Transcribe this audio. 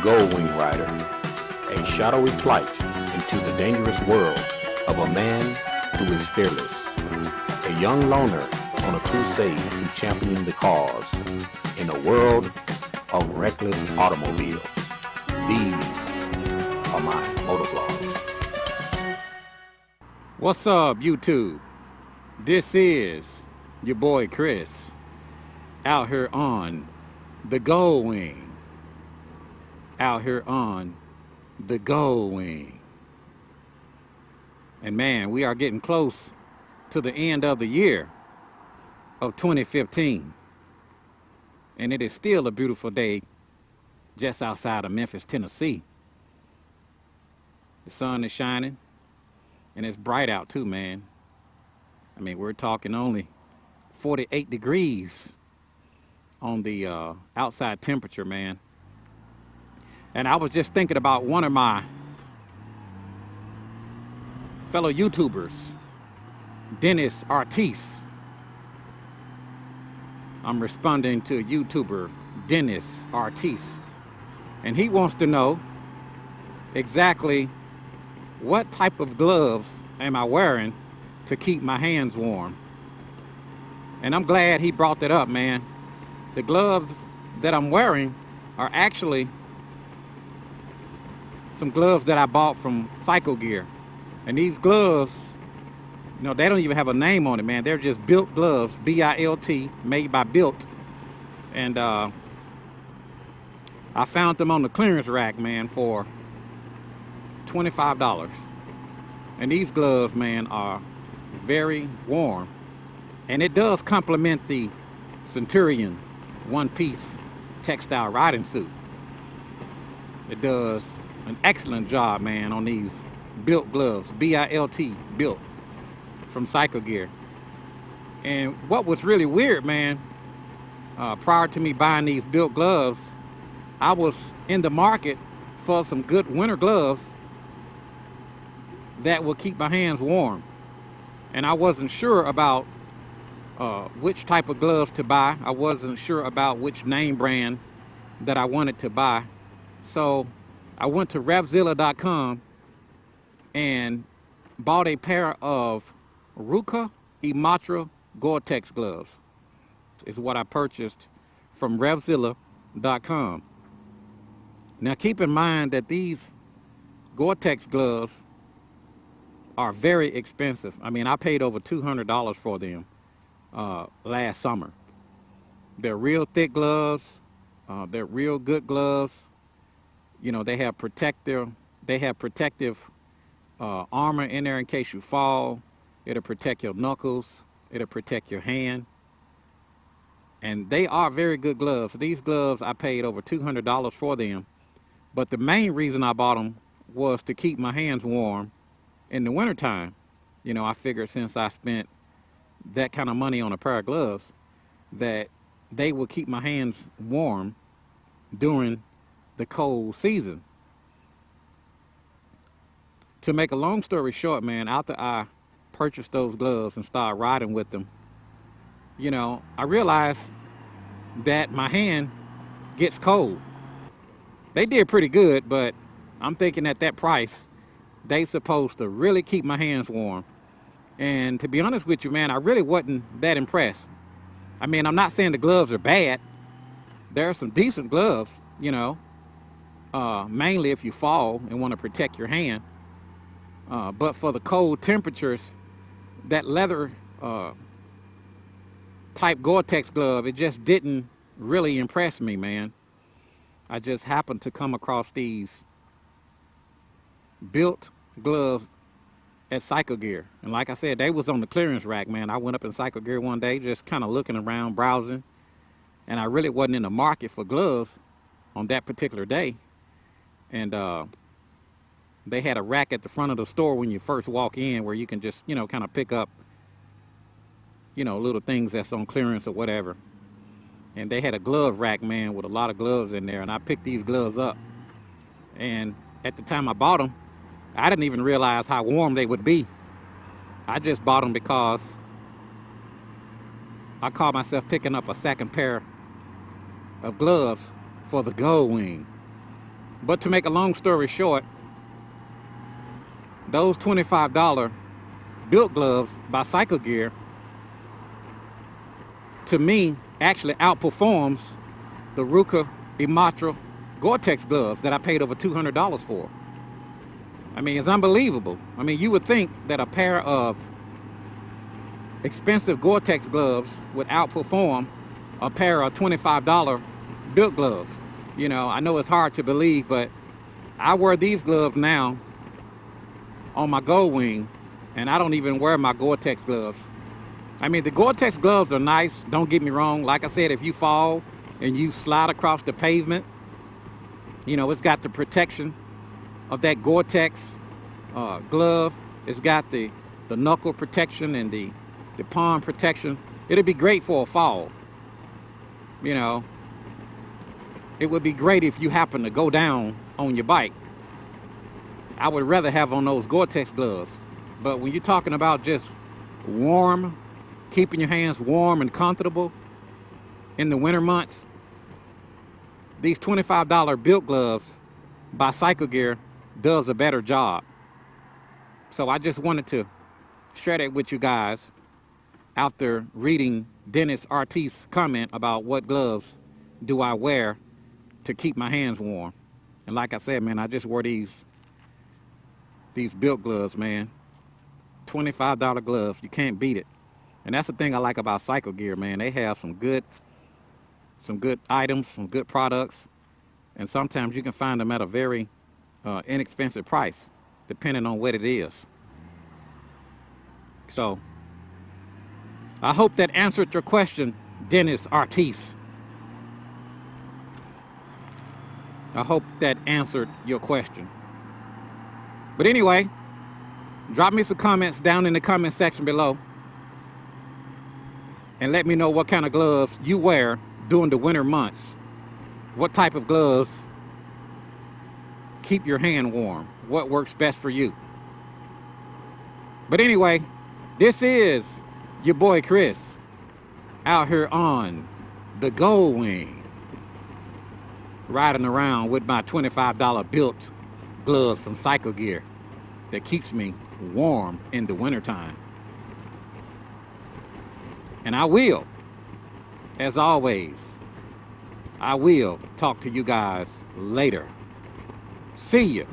Gold Wing Rider, a shadowy flight into the dangerous world of a man who is fearless, a young loner on a crusade to champion the cause in a world of reckless automobiles. These are my motovlogs. What's up, YouTube? This is your boy Chris out here on the Gold Wing. Out here on the Gold Wing. And man, we are getting close to the end of the year of 2015. And it is still a beautiful day just outside of Memphis, Tennessee. The sun is shining and it's bright out too, man. I mean, we're talking only 48 degrees on the outside temperature, man. And I was just thinking about one of my fellow YouTubers, Dennis Artis. I'm responding to YouTuber Dennis Artis. And he wants to know exactly what type of gloves am I wearing to keep my hands warm. And I'm glad he brought that up, man. The gloves that I'm wearing are actually some gloves that I bought from Psycho Gear. And these gloves, you know, they don't even have a name on it, man. They're just Built gloves, B-I-L-T, made by Built. And I found them on the clearance rack, man, for $25. And these gloves, man, are very warm. And it does complement the Centurion one-piece textile riding suit. It does an excellent job, man, on these Built gloves, B-I-L-T, Built, from Psycho Gear. And what was really weird, man, prior to me buying these Built gloves, I was in the market for some good winter gloves that will keep my hands warm. And I wasn't sure about which type of gloves to buy. I wasn't sure about which name brand that I wanted to buy. So I went to Revzilla.com and bought a pair of Ruka Imatra Gore-Tex gloves. Is what I purchased from Revzilla.com. Now keep in mind that these Gore-Tex gloves are very expensive. I mean, I paid over $200 for them last summer. They're real thick gloves. They're real good gloves. You know, they have protective armor in there in case you fall. It'll protect your knuckles. It'll protect your hand. And they are very good gloves. These gloves, I paid over $200 for them. But the main reason I bought them was to keep my hands warm in the wintertime. You know, I figured since I spent that kind of money on a pair of gloves, that they will keep my hands warm during the cold season. To make a long story short, man, after I purchased those gloves and started riding with them, you know, I realized that my hand gets cold. They did pretty good, but I'm thinking at that price, they supposed to really keep my hands warm. And to be honest with you, man, I really wasn't that impressed. I mean, I'm not saying the gloves are bad. There are some decent gloves, you know, mainly if you fall and want to protect your hand. But for the cold temperatures, that leather type Gore-Tex glove, it just didn't really impress me, man. I just happened to come across these Built gloves at Psycho Gear. And like I said, they was on the clearance rack, man. I went up in Psycho Gear one day just kind of looking around, browsing. And I really wasn't in the market for gloves on that particular day. And they had a rack at the front of the store when you first walk in where you can just, you know, kind of pick up, you know, little things that's on clearance or whatever. And they had a glove rack, man, with a lot of gloves in there. And I picked these gloves up. And at the time I bought them, I didn't even realize how warm they would be. I just bought them because I caught myself picking up a second pair of gloves for the Gold Wing. But to make a long story short, those $25 built gloves by Cycle Gear, to me, actually outperforms the Ruka Imatra Gore-Tex gloves that I paid over $200 for. I mean, it's unbelievable. I mean, you would think that a pair of expensive Gore-Tex gloves would outperform a pair of $25 built gloves. You know, I know it's hard to believe, but I wear these gloves now on my Gold Wing, and I don't even wear my Gore-Tex gloves. I mean, the Gore-Tex gloves are nice, don't get me wrong. Like I said, if you fall and you slide across the pavement, you know, it's got the protection of that Gore-Tex glove. It's got the knuckle protection and the palm protection. It'd be great for a fall. You know, it would be great if you happen to go down on your bike. I would rather have on those Gore-Tex gloves. But when you're talking about just warm, keeping your hands warm and comfortable in the winter months, these $25 built gloves by Cycle Gear does a better job. So I just wanted to share that with you guys after reading Dennis Artis' comment about what gloves do I wear to keep my hands warm. And like I said, man, I just wore these built gloves, man. $25 gloves, you can't beat it. And that's the thing I like about Cycle Gear, man. They have some good items, some good products, and sometimes you can find them at a very inexpensive price, depending on what it is. So I hope that answered your question, Dennis Artis. I hope that answered your question. But anyway, drop me some comments down in the comment section below and let me know what kind of gloves you wear during the winter months. What type of gloves keep your hand warm? What works best for you? But anyway, this is your boy Chris out here on the Gold Wing, riding around with my $25 built gloves from Cycle Gear that keeps me warm in the wintertime. And I will, as always, I will talk to you guys later. See ya.